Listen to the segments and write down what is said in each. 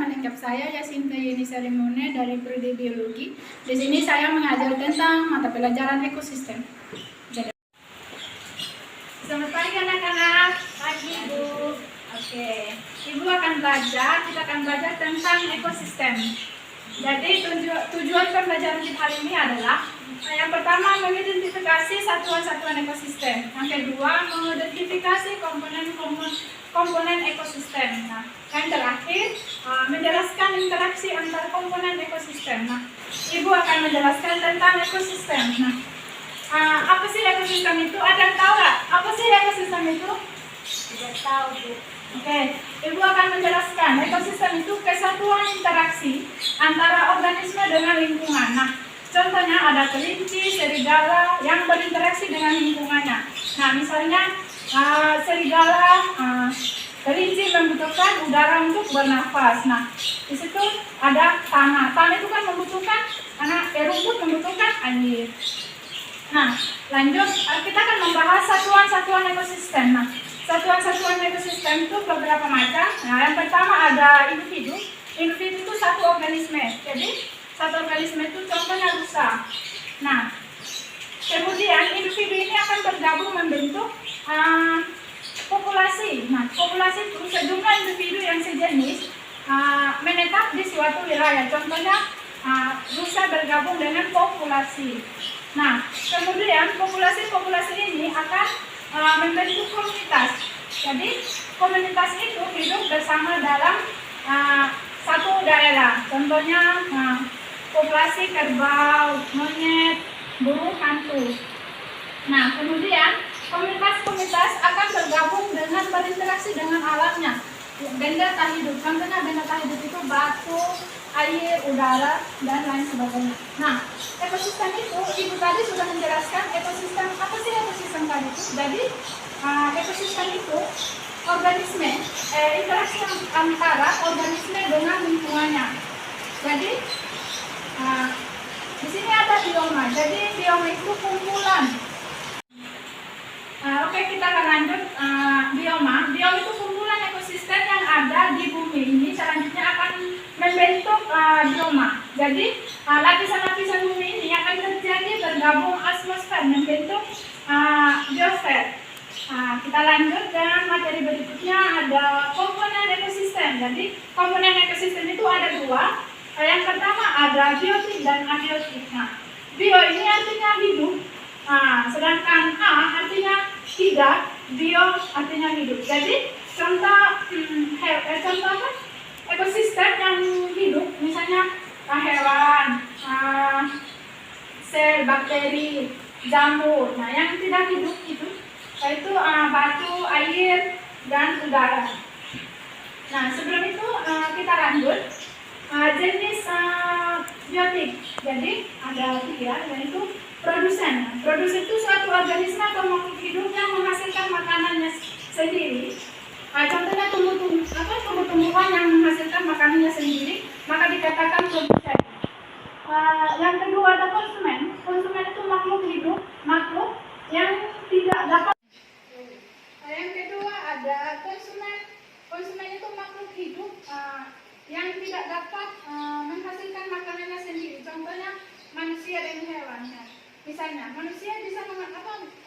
menangkap saya Yasinta Yeni Sarimone dari Prodi Biologi. Di sini saya mengajar tentang mata pelajaran ekosistem. Selamat pagi anak-anak. Pagi Bu. Oke, Ibu akan belajar, kita akan belajar tentang ekosistem. Jadi tujuan pembelajaran kita hari ini adalah yang pertama mengidentifikasi satuan-satuan ekosistem. Yang kedua mengidentifikasi komponen ekosistem. Nah, yang terakhir menjelaskan interaksi antar komponen ekosistem. Nah, Ibu akan menjelaskan tentang ekosistem. Nah, apa sih ekosistem itu? Ada yang tahu nggak? Apa sih ekosistem itu? Tidak tahu Bu. Oke, Ibu akan menjelaskan ekosistem itu kesatuan interaksi antara organisme dengan lingkungan. Nah, contohnya ada kelinci, serigala yang berinteraksi dengan lingkungannya. Nah, misalnya serigala, kelinci membutuhkan udara untuk bernafas. Nah, di situ ada tanah. Tanah itu kan membutuhkan, karena rumput membutuhkan air. Nah, lanjut kita akan membahas satuan-satuan ekosistem. Nah, satuan-satuan ekosistem itu beberapa macam. Nah, yang pertama ada individu. Individu itu satu organisme. Jadi, satu organisme itu contohnya rusa. Nah, kemudian individu ini akan bergabung membentuk populasi. Nah, populasi itu sejumlah individu yang sejenis menetap di suatu wilayah. Contohnya, rusa bergabung dengan populasi. Nah, kemudian populasi ini akan membentuk komunitas. Jadi, komunitas itu hidup bersama dalam satu daerah. Contohnya, populasi kerbau, monyet, burung hantu. Nah, kemudian komunitas akan bergabung dengan berinteraksi dengan alamnya. Benda tak hidup, contohnya benda tak hidup itu batu, air, udara, dan lain sebagainya. Nah, ekosistem itu, Ibu tadi sudah menjelaskan ekosistem, apa sih ekosistem tadi itu? Jadi, ekosistem itu organisme, interaksi antara organisme dengan lingkungannya. Jadi, di sini ada bioma. Jadi, bioma itu kumpulan. Oke, kita akan lanjut. Bioma itu kumpulan ekosistem yang ada di bumi ini selanjutnya akan membentuk bioma. Jadi lapisan-lapisan bumi ini akan terjadi bergabung atmosfer membentuk biosfer. Kita lanjut dengan materi berikutnya, ada komponen ekosistem. Jadi komponen ekosistem itu ada dua. Yang pertama ada biotik dan abiotik. Nah, bio ini artinya hidup. Sedangkan A artinya tidak, bio artinya hidup. Jadi contoh apa? Ekosistem yang hidup, misalnya hewan, sel, bakteri, jamur. Nah, yang tidak hidup itu yaitu batu, air, dan udara. Nah, sebelum itu kita lanjut jenis biotik. Jadi ada tiga, yaitu produsen. Produsen itu suatu organisme atau makhluk hidup yang menghasilkan makanannya sendiri. Contohnya tumbuh-tumbuhan yang menghasilkan makanannya sendiri, maka dikatakan produsen. Yang kedua ada konsumen. Konsumen itu makhluk hidup, makhluk yang tidak dapat. Yang kedua ada konsumen. Konsumen itu makhluk hidup yang tidak dapat menghasilkan makanannya sendiri. Contohnya manusia dan hewan. Misalnya, manusia bisa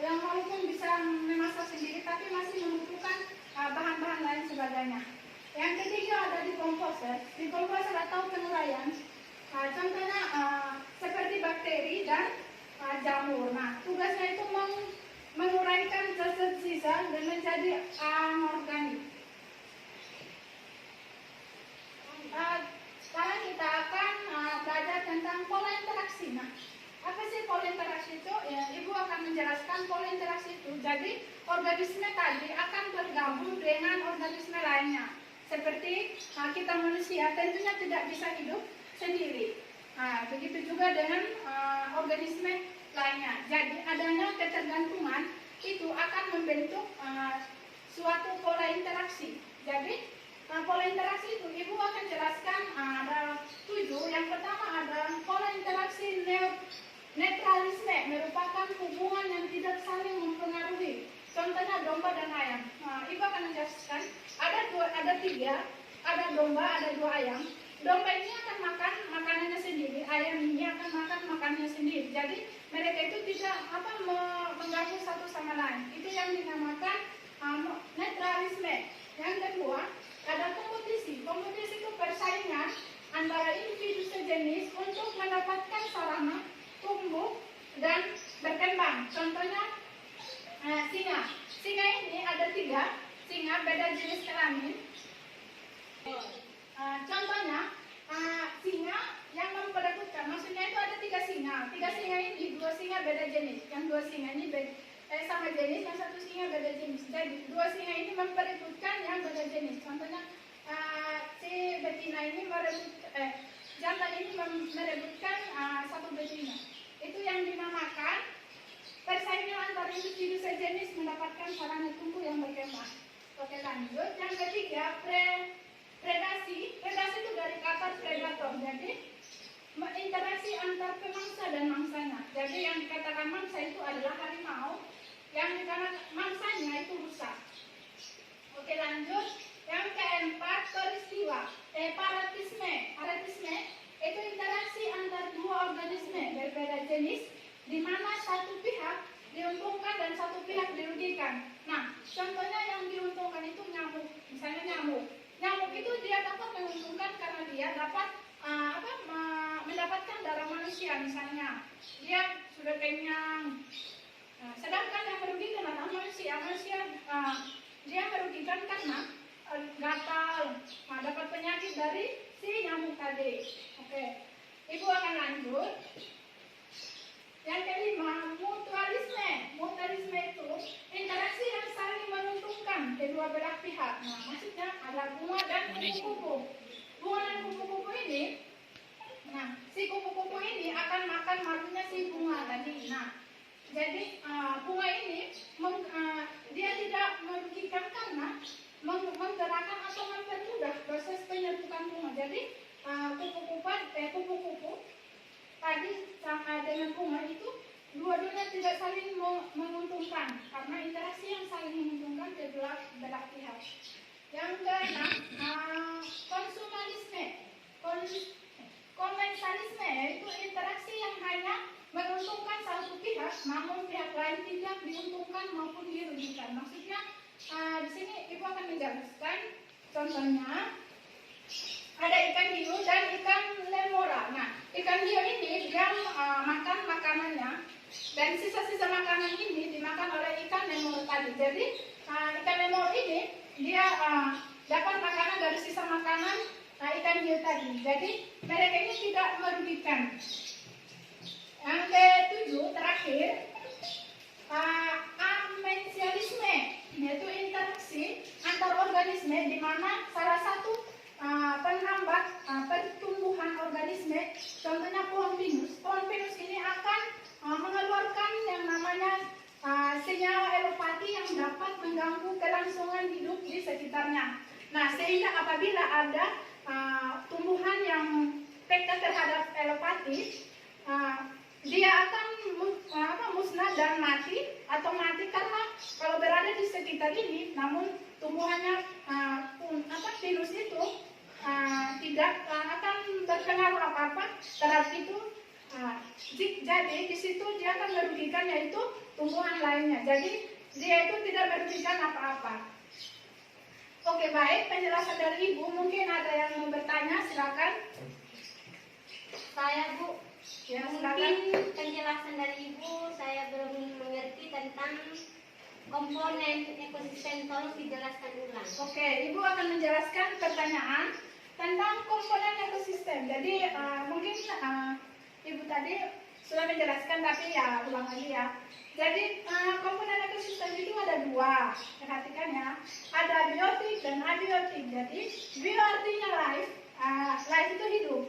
yang walaupun bisa memasak sendiri, tapi masih membutuhkan bahan-bahan lain sebagainya. Yang ketiga ada dekomposer. Dekomposer atau penguraian. Contohnya seperti bakteri dan jamur. Nah, tugasnya itu menguraikan zat sisa dan menjadi anorganik. Sekarang kita akan belajar tentang pola interaksi. Nah, apa sih pola interaksi itu? Ya, Ibu akan menjelaskan pola interaksi itu. Jadi, organisme tadi akan bergabung dengan organisme lainnya. Seperti kita manusia tentunya tidak bisa hidup sendiri. Begitu juga dengan organisme lainnya. Jadi, adanya ketergantungan itu akan membentuk suatu pola interaksi. Jadi, pola interaksi itu Ibu akan jelaskan ada 7. Yang pertama ada pola interaksi netralisme, merupakan hubungan yang tidak saling mempengaruhi. Contohnya domba dan ayam. Ibu akan menjelaskan ada 3. ada domba, ada 2 ayam. Domba ini akan makan makanannya sendiri, ayam ini akan makan makanannya sendiri. Jadi mereka itu tidak mengganggu satu sama lain. Itu yang dinamakan netralisme. Yang kedua, ada kompetisi. Kompetisi itu persaingan antara individu sejenis untuk mendapatkan sarana tumbuh dan berkembang. Contohnya singa. Singa ini ada 3 singa beda jenis kelamin. Contohnya singa yang memperebutkan, maksudnya itu ada 3 singa. 3 singa ini 2 singa beda jenis. Yang 2 singa ini sama jenis, yang 1 singa beda jenis. Jadi 2 singa ini memperebutkan yang beda jenis. Contohnya si betina ini jantan ini merebutkan 1 betina. Itu yang dinamakan persaingan antar individu sejenis mendapatkan sarana tumbuh yang berkembang. Oke, lanjut. Yang ketiga, predasi. Predasi itu dari kata predator. Jadi interaksi antar pemangsa dan mangsanya. Jadi yang dikatakan mangsa itu adalah harimau, yang dikatakan mangsanya itu rusa. Oke, lanjut. Yang keempat, peristiwa. Paratisme. Paratisme itu interaksi antar 2 organisme berbeda jenis, di mana satu pihak diuntungkan dan satu pihak dirugikan. Nah, contohnya yang diuntungkan itu nyamuk. Misalnya nyamuk. Nyamuk itu dia dapat menguntungkan karena dia dapat mendapatkan darah manusia misalnya. Dia sudah kenyang. Sedangkan yang merugikan adalah manusia. Dia merugikan karena gatal, dapat penyakit dari si nyamuk tadi. Oke, Ibu akan lanjut. Yang kelima, mutualisme. Mutualisme itu interaksi yang saling menguntungkan kedua belah pihak. Nah, maksudnya ada bunga dan kupu-kupu. Bunga dan kupu-kupu ini, si kupu-kupu ini akan makan madunya si bunga tadi. Nah, jadi bunga ini dia tidak merugikan karena menggerakkan atau mempermudah proses penyerbukan bunga. Jadi kupu-kupu tadi sama dengan bunga itu dua-duanya tidak saling menguntungkan karena interaksi yang saling menguntungkan kedua belah pihak. Yang keenam, konsumerisme. Komensalisme itu interaksi yang hanya menguntungkan satu pihak, namun pihak lain tidak diuntungkan maupun dirugikan. Maksudnya di sini Ibu akan menjelaskan. Contohnya ada ikan hiu dan ikan lemora. Nah, ikan hiu ini dia makan makanannya dan sisa-sisa makanan ini dimakan oleh ikan lemora tadi. Jadi ikan lemora ini dia dapat makanan dari sisa makanan ikan hiu tadi. Jadi mereka ini tidak merugikan. Yang ketujuh terakhir, amensialisme, yaitu interaksi antar organisme di mana salah satu penhambat pertumbuhan organisme, contohnya pohon pinus. Pohon pinus ini akan mengeluarkan yang namanya senyawa elopati yang dapat mengganggu kelangsungan hidup di sekitarnya. Nah, sehingga apabila ada tumbuhan yang peka terhadap elopati, dia akan musnah dan mati atau mati karena kalau berada di sekitar ini, namun tumbuhannya virus itu tidak akan berpengaruh apa-apa terhadap itu. Jadi di situ dia akan merugikan yaitu tumbuhan lainnya. Jadi dia itu tidak merugikan apa-apa. Oke, baik, penjelasan dari Ibu. Mungkin ada yang mau bertanya, silakan. Saya Bu, Ya, mungkin silakan. penjelasan dari Ibu saya belum mengerti tentang komponen ekosistem. Tolong dijelaskan ulang. Oke, Ibu akan menjelaskan pertanyaan tentang komponen ekosistem. Jadi mungkin Ibu tadi sudah menjelaskan, tapi ya ulang lagi ya. Jadi komponen ekosistem itu ada 2, perhatikan ya. Ada biotik dan abiotik. Jadi bio artinya life, life itu hidup.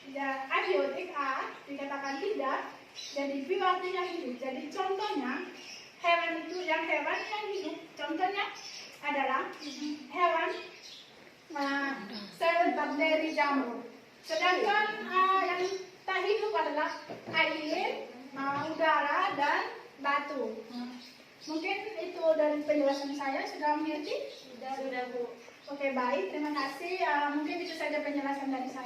Ya, abiotik A dikatakan tidak, jadi bio artinya hidup. Jadi contohnya hewan itu yang hidup, contohnya adalah hewan sel bakteri jamur. Sedangkan yang tak hidup adalah air, udara dan batu. Mungkin itu dari penjelasan saya sudah mengerti? Sudah Bu. Oke, baik. Terima kasih. Mungkin itu saja penjelasan dari saya.